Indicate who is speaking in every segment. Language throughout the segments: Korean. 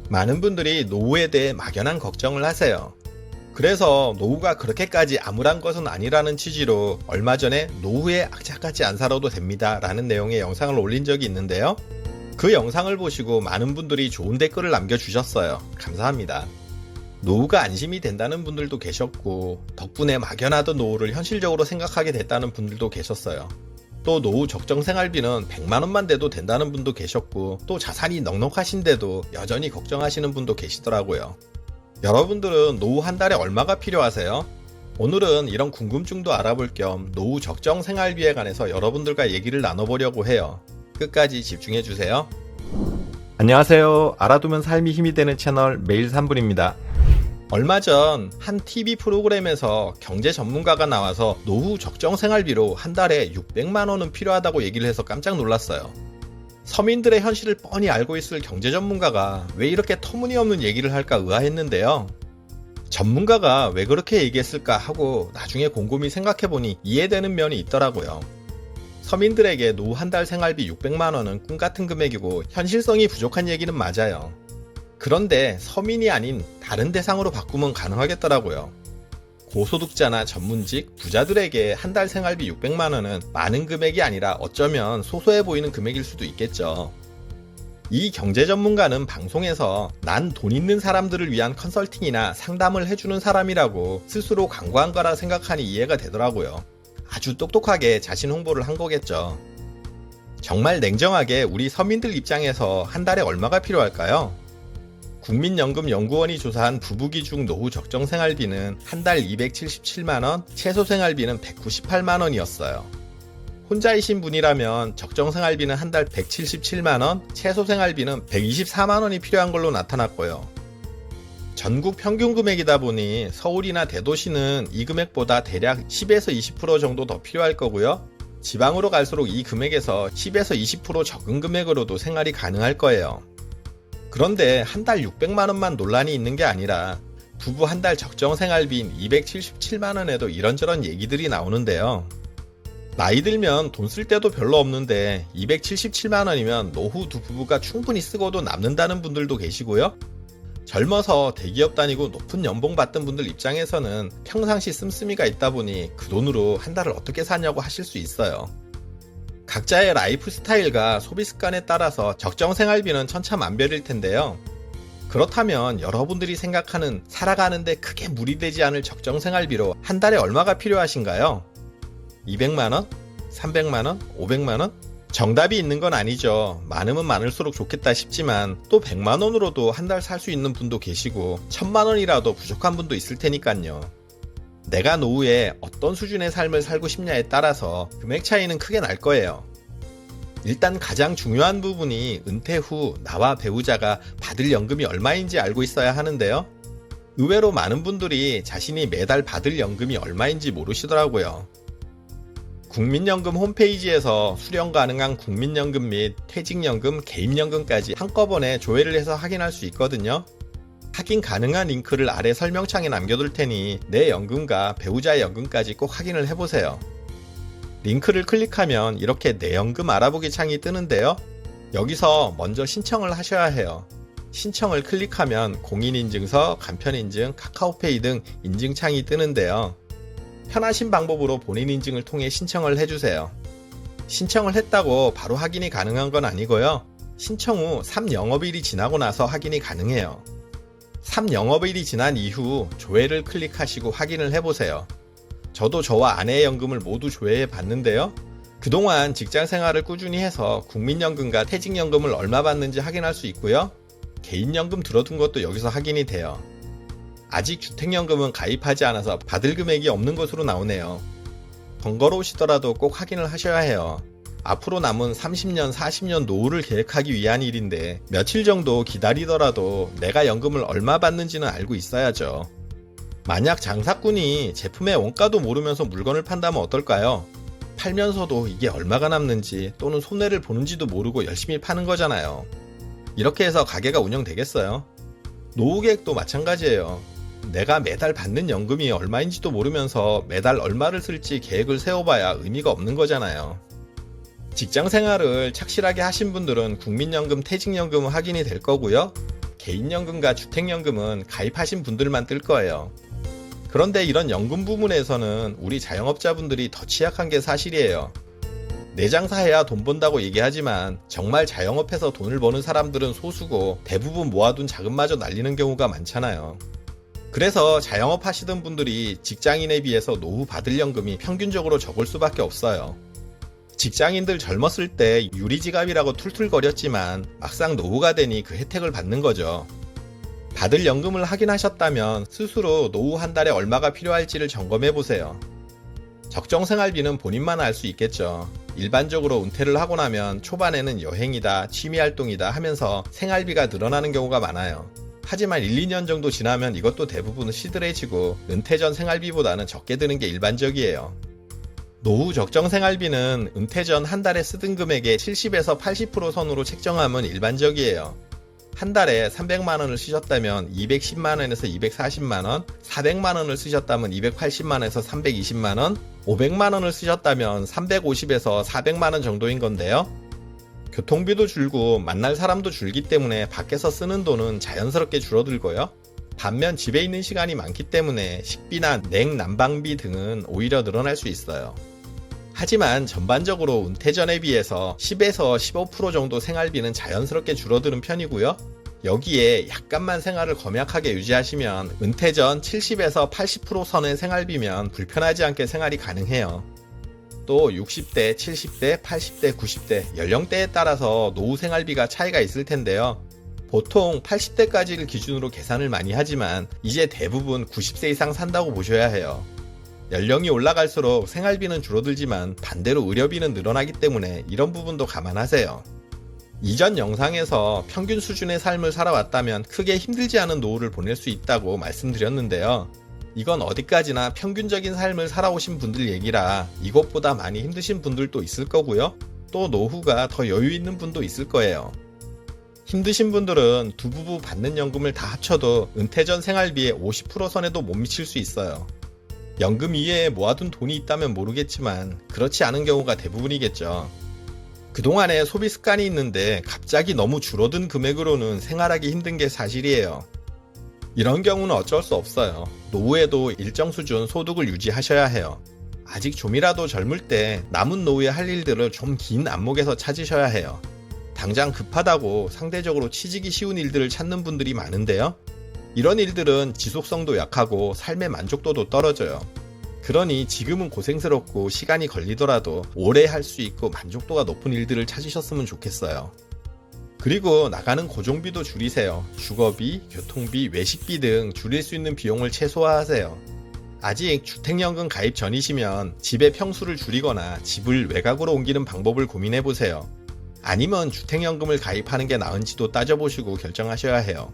Speaker 1: 많은 분들이 노후에 대해 막연한 걱정을 하세요. 그래서 노후가 그렇게까지 암울한 것은 아니라는 취지로 얼마 전에 노후에 악착같이 안 살아도 됩니다 라는 내용의 영상을 올린 적이 있는데요. 그 영상을 보시고 많은 분들이 좋은 댓글을 남겨주셨어요. 감사합니다. 노후가 안심이 된다는 분들도 계셨고, 덕분에 막연하던 노후를 현실적으로 생각하게 됐다는 분들도 계셨어요. 또 노후 적정 생활비는 100만원만 돼도 된다는 분도 계셨고, 또 자산이 넉넉하신데도 여전히 걱정하시는 분도 계시더라고요. 여러분들은 노후 한 달에 얼마가 필요하세요? 오늘은 이런 궁금증도 알아볼 겸 노후 적정 생활비에 관해서 여러분들과 얘기를 나눠보려고 해요. 끝까지 집중해주세요. 안녕하세요. 알아두면 삶이 힘이 되는 채널 매일 3분입니다. 얼마 전 한 TV 프로그램에서 경제 전문가가 나와서 노후 적정 생활비로 한 달에 600만원은 필요하다고 얘기를 해서 깜짝 놀랐어요. 서민들의 현실을 뻔히 알고 있을 경제 전문가가 왜 이렇게 터무니없는 얘기를 할까 의아했는데요. 전문가가 왜 그렇게 얘기했을까 하고 나중에 곰곰이 생각해보니 이해되는 면이 있더라고요. 서민들에게 노후 한 달 생활비 600만원은 꿈같은 금액이고 현실성이 부족한 얘기는 맞아요. 그런데 서민이 아닌 다른 대상으로 바꾸면 가능하겠더라고요. 고소득자나 전문직, 부자들에게 한 달 생활비 600만원은 많은 금액이 아니라 어쩌면 소소해 보이는 금액일 수도 있겠죠. 이 경제 전문가는 방송에서 난 돈 있는 사람들을 위한 컨설팅이나 상담을 해주는 사람이라고 스스로 광고한 거라 생각하니 이해가 되더라고요. 아주 똑똑하게 자신 홍보를 한 거겠죠. 정말 냉정하게 우리 서민들 입장에서 한 달에 얼마가 필요할까요? 국민연금연구원이 조사한 부부기준 노후 적정 생활비는 한 달 277만원, 최소 생활비는 198만원이었어요. 혼자이신 분이라면 적정 생활비는 한 달 177만원, 최소 생활비는 124만원이 필요한 걸로 나타났고요. 전국 평균 금액이다 보니 서울이나 대도시는 이 금액보다 대략 10에서 20% 정도 더 필요할 거고요. 지방으로 갈수록 이 금액에서 10에서 20% 적은 금액으로도 생활이 가능할 거예요. 그런데 한 달 600만원만 논란이 있는 게 아니라 부부 한 달 적정 생활비인 277만원에도 이런저런 얘기들이 나오는데요. 나이 들면 돈 쓸 때도 별로 없는데 277만원이면 노후 두 부부가 충분히 쓰고도 남는다는 분들도 계시고요. 젊어서 대기업 다니고 높은 연봉 받던 분들 입장에서는 평상시 씀씀이가 있다 보니 그 돈으로 한 달을 어떻게 사냐고 하실 수 있어요. 각자의 라이프 스타일과 소비 습관에 따라서 적정 생활비는 천차만별일 텐데요. 그렇다면 여러분들이 생각하는 살아가는데 크게 무리되지 않을 적정 생활비로 한 달에 얼마가 필요하신가요? 200만원? 300만원? 500만원? 정답이 있는 건 아니죠. 많으면 많을수록 좋겠다 싶지만 또 100만원으로도 한 달 살 수 있는 분도 계시고 1000만원이라도 부족한 분도 있을 테니까요. 내가 노후에 어떤 수준의 삶을 살고 싶냐에 따라서 금액 차이는 크게 날 거예요. 일단 가장 중요한 부분이 은퇴 후 나와 배우자가 받을 연금이 얼마인지 알고 있어야 하는데요. 의외로 많은 분들이 자신이 매달 받을 연금이 얼마인지 모르시더라고요. 국민연금 홈페이지에서 수령 가능한 국민연금 및 퇴직연금, 개인연금까지 한꺼번에 조회를 해서 확인할 수 있거든요. 확인 가능한 링크를 아래 설명창에 남겨둘 테니 내 연금과 배우자의 연금까지 꼭 확인을 해보세요. 링크를 클릭하면 이렇게 내 연금 알아보기 창이 뜨는데요. 여기서 먼저 신청을 하셔야 해요. 신청을 클릭하면 공인인증서, 간편인증, 카카오페이 등 인증창이 뜨는데요. 편하신 방법으로 본인 인증을 통해 신청을 해주세요. 신청을 했다고 바로 확인이 가능한 건 아니고요. 신청 후 3영업일이 지나고 나서 확인이 가능해요. 3영업일이 지난 이후 조회를 클릭하시고 확인을 해보세요. 저도 저와 아내의 연금을 모두 조회해 봤는데요. 그동안 직장생활을 꾸준히 해서 국민연금과 퇴직연금을 얼마 받는지 확인할 수 있고요. 개인연금 들어둔 것도 여기서 확인이 돼요. 아직 주택연금은 가입하지 않아서 받을 금액이 없는 것으로 나오네요. 번거로우시더라도 꼭 확인을 하셔야 해요. 앞으로 남은 30년, 40년 노후를 계획하기 위한 일인데 며칠 정도 기다리더라도 내가 연금을 얼마 받는지는 알고 있어야죠. 만약 장사꾼이 제품의 원가도 모르면서 물건을 판다면 어떨까요? 팔면서도 이게 얼마가 남는지 또는 손해를 보는지도 모르고 열심히 파는 거잖아요. 이렇게 해서 가게가 운영되겠어요? 노후 계획도 마찬가지예요. 내가 매달 받는 연금이 얼마인지도 모르면서 매달 얼마를 쓸지 계획을 세워봐야 의미가 없는 거잖아요. 직장 생활을 착실하게 하신 분들은 국민연금, 퇴직연금은 확인이 될 거고요. 개인연금과 주택연금은 가입하신 분들만 뜰 거예요. 그런데 이런 연금 부분에서는 우리 자영업자분들이 더 취약한 게 사실이에요. 내장사해야 돈 번다고 얘기하지만 정말 자영업해서 돈을 버는 사람들은 소수고 대부분 모아둔 자금마저 날리는 경우가 많잖아요. 그래서 자영업 하시던 분들이 직장인에 비해서 노후 받을 연금이 평균적으로 적을 수밖에 없어요. 직장인들 젊었을 때 유리지갑이라고 툴툴거렸지만 막상 노후가 되니 그 혜택을 받는 거죠. 받을 연금을 확인하셨다면 스스로 노후 한 달에 얼마가 필요할지를 점검해 보세요. 적정 생활비는 본인만 알 수 있겠죠. 일반적으로 은퇴를 하고 나면 초반에는 여행이다, 취미활동이다 하면서 생활비가 늘어나는 경우가 많아요. 하지만 1, 2년 정도 지나면 이것도 대부분 시들해지고 은퇴 전 생활비보다는 적게 드는 게 일반적이에요. 노후 적정 생활비는 은퇴 전 한 달에 쓰던 금액의 70에서 80% 선으로 책정하면 일반적이에요. 한 달에 300만원을 쓰셨다면 210만원에서 240만원, 400만원을 쓰셨다면 280만원에서 320만원, 500만원을 쓰셨다면 350에서 400만원 정도인 건데요. 교통비도 줄고 만날 사람도 줄기 때문에 밖에서 쓰는 돈은 자연스럽게 줄어들고요. 반면 집에 있는 시간이 많기 때문에 식비나 냉난방비 등은 오히려 늘어날 수 있어요. 하지만 전반적으로 은퇴 전에 비해서 10에서 15% 정도 생활비는 자연스럽게 줄어드는 편이고요. 여기에 약간만 생활을 검약하게 유지하시면 은퇴 전 70에서 80% 선의 생활비면 불편하지 않게 생활이 가능해요. 또 60대, 70대, 80대, 90대 연령대에 따라서 노후 생활비가 차이가 있을 텐데요. 보통 80대까지를 기준으로 계산을 많이 하지만 이제 대부분 90세 이상 산다고 보셔야 해요. 연령이 올라갈수록 생활비는 줄어들지만 반대로 의료비는 늘어나기 때문에 이런 부분도 감안하세요. 이전 영상에서 평균 수준의 삶을 살아왔다면 크게 힘들지 않은 노후를 보낼 수 있다고 말씀드렸는데요. 이건 어디까지나 평균적인 삶을 살아오신 분들 얘기라 이것보다 많이 힘드신 분들도 있을 거고요. 또 노후가 더 여유 있는 분도 있을 거예요. 힘드신 분들은 두 부부 받는 연금을 다 합쳐도 은퇴 전 생활비의 50% 선에도 못 미칠 수 있어요. 연금 이외에 모아둔 돈이 있다면 모르겠지만 그렇지 않은 경우가 대부분이겠죠. 그동안에 소비 습관이 있는데 갑자기 너무 줄어든 금액으로는 생활하기 힘든 게 사실이에요. 이런 경우는 어쩔 수 없어요. 노후에도 일정 수준 소득을 유지하셔야 해요. 아직 좀이라도 젊을 때 남은 노후에 할 일들을 좀 긴 안목에서 찾으셔야 해요. 당장 급하다고 상대적으로 취직이 쉬운 일들을 찾는 분들이 많은데요. 이런 일들은 지속성도 약하고 삶의 만족도도 떨어져요. 그러니 지금은 고생스럽고 시간이 걸리더라도 오래 할 수 있고 만족도가 높은 일들을 찾으셨으면 좋겠어요. 그리고 나가는 고정비도 줄이세요. 주거비, 교통비, 외식비 등 줄일 수 있는 비용을 최소화하세요. 아직 주택연금 가입 전이시면 집의 평수를 줄이거나 집을 외곽으로 옮기는 방법을 고민해보세요. 아니면 주택연금을 가입하는 게 나은지도 따져보시고 결정하셔야 해요.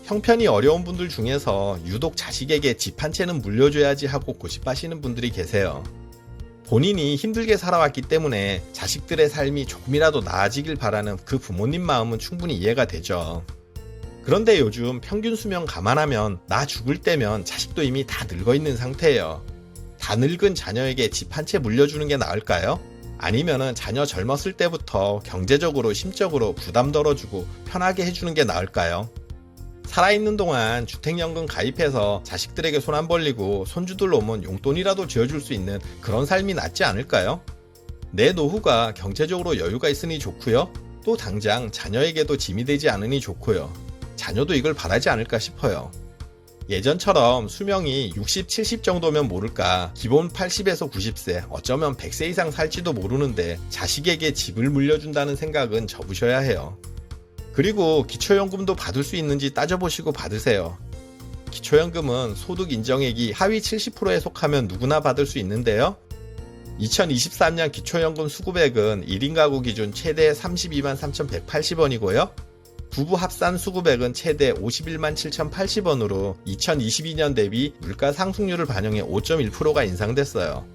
Speaker 1: 형편이 어려운 분들 중에서 유독 자식에게 집 한 채는 물려줘야지 하고 고집하시는 분들이 계세요. 본인이 힘들게 살아왔기 때문에 자식들의 삶이 조금이라도 나아지길 바라는 그 부모님 마음은 충분히 이해가 되죠. 그런데 요즘 평균 수명 감안하면 나 죽을 때면 자식도 이미 다 늙어 있는 상태예요. 다 늙은 자녀에게 집 한 채 물려주는 게 나을까요? 아니면은 자녀 젊었을 때부터 경제적으로 심적으로 부담 덜어주고 편하게 해주는 게 나을까요? 살아있는 동안 주택연금 가입해서 자식들에게 손 안 벌리고 손주들 오면 용돈이라도 쥐어줄 수 있는 그런 삶이 낫지 않을까요? 내 노후가 경제적으로 여유가 있으니 좋고요. 또 당장 자녀에게도 짐이 되지 않으니 좋고요. 자녀도 이걸 바라지 않을까 싶어요. 예전처럼 수명이 60, 70 정도면 모를까 기본 80에서 90세 어쩌면 100세 이상 살지도 모르는데 자식에게 집을 물려준다는 생각은 접으셔야 해요. 그리고 기초연금도 받을 수 있는지 따져보시고 받으세요. 기초연금은 소득 인정액이 하위 70%에 속하면 누구나 받을 수 있는데요. 2023년 기초연금 수급액은 1인 가구 기준 최대 32만 3,180원이고요. 부부 합산 수급액은 최대 51만 7,080원으로 2022년 대비 물가 상승률을 반영해 5.1%가 인상됐어요.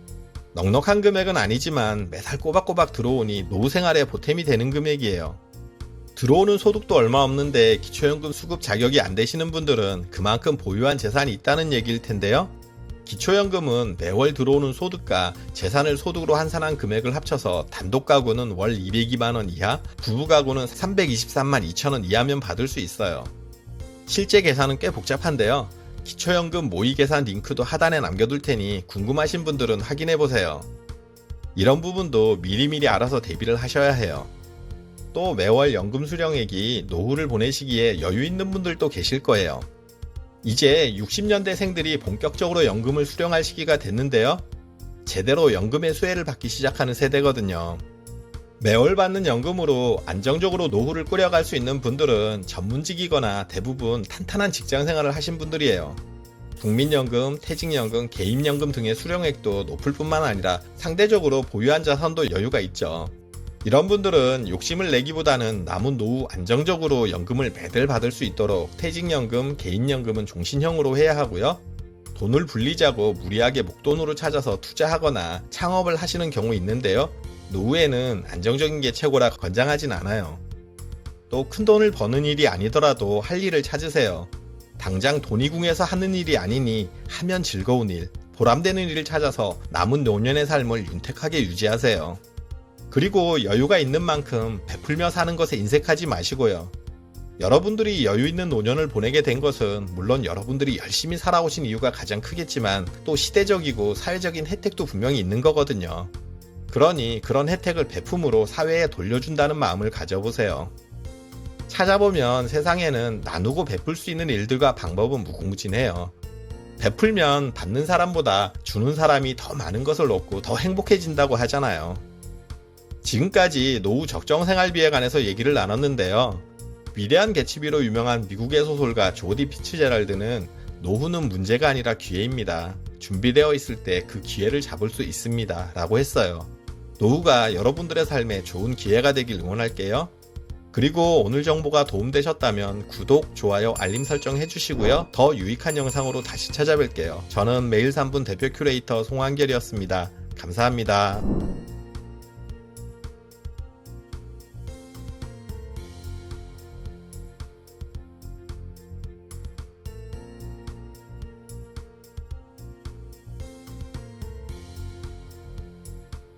Speaker 1: 넉넉한 금액은 아니지만 매달 꼬박꼬박 들어오니 노후 생활에 보탬이 되는 금액이에요. 들어오는 소득도 얼마 없는데 기초연금 수급 자격이 안 되시는 분들은 그만큼 보유한 재산이 있다는 얘기일 텐데요. 기초연금은 매월 들어오는 소득과 재산을 소득으로 환산한 금액을 합쳐서 단독 가구는 월 202만원 이하, 부부 가구는 323만 2천원 이하면 받을 수 있어요. 실제 계산은 꽤 복잡한데요. 기초연금 모의 계산 링크도 하단에 남겨둘 테니 궁금하신 분들은 확인해보세요. 이런 부분도 미리미리 알아서 대비를 하셔야 해요. 또 매월 연금 수령액이 노후를 보내시기에 여유 있는 분들도 계실 거예요. 이제 60년대생들이 본격적으로 연금을 수령할 시기가 됐는데요. 제대로 연금의 수혜를 받기 시작하는 세대거든요. 매월 받는 연금으로 안정적으로 노후를 꾸려갈 수 있는 분들은 전문직이거나 대부분 탄탄한 직장생활을 하신 분들이에요. 국민연금, 퇴직연금, 개인연금 등의 수령액도 높을 뿐만 아니라 상대적으로 보유한 자산도 여유가 있죠. 이런 분들은 욕심을 내기보다는 남은 노후 안정적으로 연금을 매달 받을 수 있도록 퇴직연금, 개인연금은 종신형으로 해야 하고요. 돈을 불리자고 무리하게 목돈으로 찾아서 투자하거나 창업을 하시는 경우 있는데요. 노후에는 안정적인 게 최고라 권장하진 않아요. 또 큰 돈을 버는 일이 아니더라도 할 일을 찾으세요. 당장 돈이 궁해서 하는 일이 아니니 하면 즐거운 일, 보람되는 일을 찾아서 남은 노년의 삶을 윤택하게 유지하세요. 그리고 여유가 있는 만큼 베풀며 사는 것에 인색하지 마시고요. 여러분들이 여유 있는 노년을 보내게 된 것은 물론 여러분들이 열심히 살아오신 이유가 가장 크겠지만 또 시대적이고 사회적인 혜택도 분명히 있는 거거든요. 그러니 그런 혜택을 베품으로 사회에 돌려준다는 마음을 가져보세요. 찾아보면 세상에는 나누고 베풀 수 있는 일들과 방법은 무궁무진해요. 베풀면 받는 사람보다 주는 사람이 더 많은 것을 얻고 더 행복해진다고 하잖아요. 지금까지 노후 적정생활비에 관해서 얘기를 나눴는데요. 위대한 개츠비로 유명한 미국의 소설가 조디 피츠제랄드는 노후는 문제가 아니라 기회입니다. 준비되어 있을 때 그 기회를 잡을 수 있습니다. 라고 했어요. 노후가 여러분들의 삶에 좋은 기회가 되길 응원할게요. 그리고 오늘 정보가 도움되셨다면 구독, 좋아요, 알림 설정 해주시고요. 더 유익한 영상으로 다시 찾아뵐게요. 저는 매일 3분 대표 큐레이터 송한결이었습니다. 감사합니다.